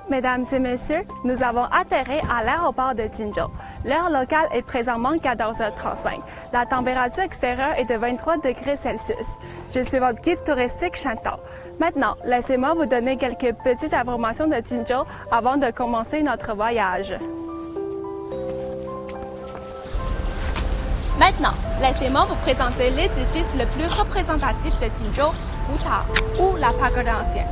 Mesdames et messieurs, nous avons atterri à l'aéroport de Jinzhou. L'heure locale est présentement 14h35. La température extérieure est de 23 degrés Celsius. Je suis votre guide touristique Chantal. Maintenant, laissez-moi vous donner quelques petites informations de Jinzhou avant de commencer notre voyage. Maintenant, laissez-moi vous présenter l'édifice le plus représentatif de Jinzhou, Wuta, ou la pagode ancienne.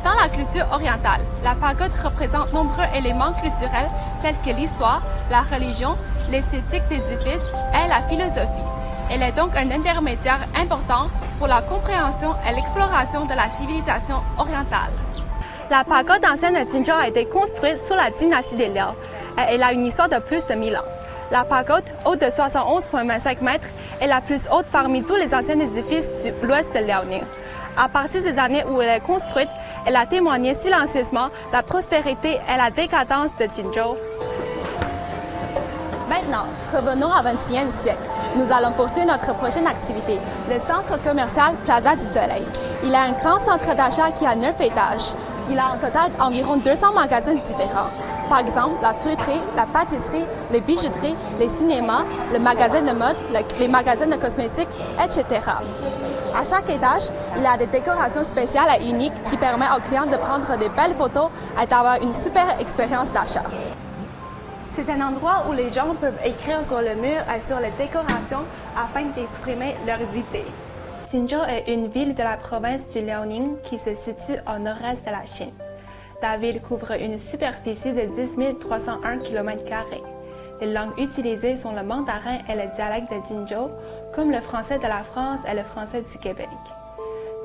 Dans la culture orientale, la pagode représente nombreux éléments culturels tels que l'histoire, la religion, l'esthétique d'édifices et la philosophie. Elle est donc un intermédiaire important pour la compréhension et l'exploration de la civilisation orientale. La pagode ancienne de Jinzhou a été construite sous la dynastie des Liao et elle a une histoire de plus de 1000 ans. La pagode, haute de 71,25 mètres, est la plus haute parmi tous les anciens édifices de l'ouest de Liaoning. À partir des années où elle est construite, elle a témoigné silencieusement la prospérité et la décadence de Jinzhou. Maintenant, revenons au XXIe siècle. Nous allons poursuivre notre prochaine activité, le centre commercial Plaza du Soleil. Il a un grand centre d'achat qui a 9 étages. Il a en total environ 200 magasins différents. Par exemple, la fruiterie, la pâtisserie, les bijouteries, les cinémas, le magasin de mode, les magasins de cosmétiques, etc. À chaque étage, il y a des décorations spéciales et uniques qui permettent aux clients de prendre de belles photos et d'avoir une super expérience d'achat. C'est un endroit où les gens peuvent écrire sur le mur et sur les décorations afin d'exprimer leurs idées. Jinzhou est une ville de la province du Liaoning qui se situe au nord-est de la Chine. La ville couvre une superficie de 10 301 km². Les langues utilisées sont le mandarin et le dialecte de Jinzhou, comme le français de la France et le français du Québec.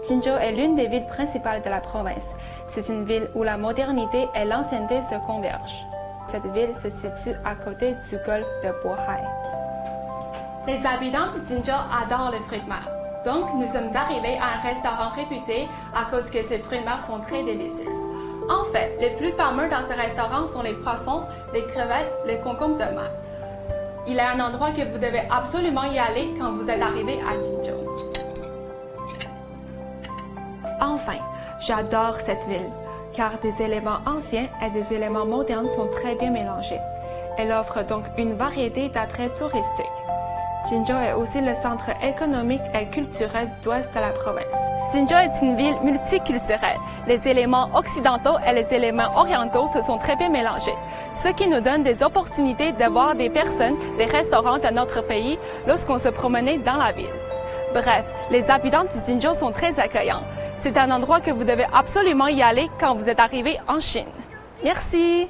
Jinzhou est l'une des villes principales de la province. C'est une ville où la modernité et l'ancienneté se convergent. Cette ville se situe à côté du golfe de Bohai. Les habitants de Jinzhou adorent les fruits de mer. Donc, nous sommes arrivés à un restaurant réputé à cause que ces fruits de mer sont très délicieux. En fait, les plus fameux dans ce restaurant sont les poissons, les crevettes, les concombres de mer. Il est un endroit que vous devez absolument y aller quand vous êtes arrivé à Jinzhou. Enfin, j'adore cette ville, car des éléments anciens et des éléments modernes sont très bien mélangés. Elle offre donc une variété d'attraits touristiques. Jinzhou est aussi le centre économique et culturel d'ouest de la province. Jinzhou est une ville multiculturelle. Les éléments occidentaux et les éléments orientaux se sont très bien mélangés, ce qui nous donne des opportunités de voir des personnes, des restaurants de notre pays lorsqu'on se promenait dans la ville. Bref, les habitants de Jinzhou sont très accueillants. C'est un endroit que vous devez absolument y aller quand vous êtes arrivé en Chine. Merci!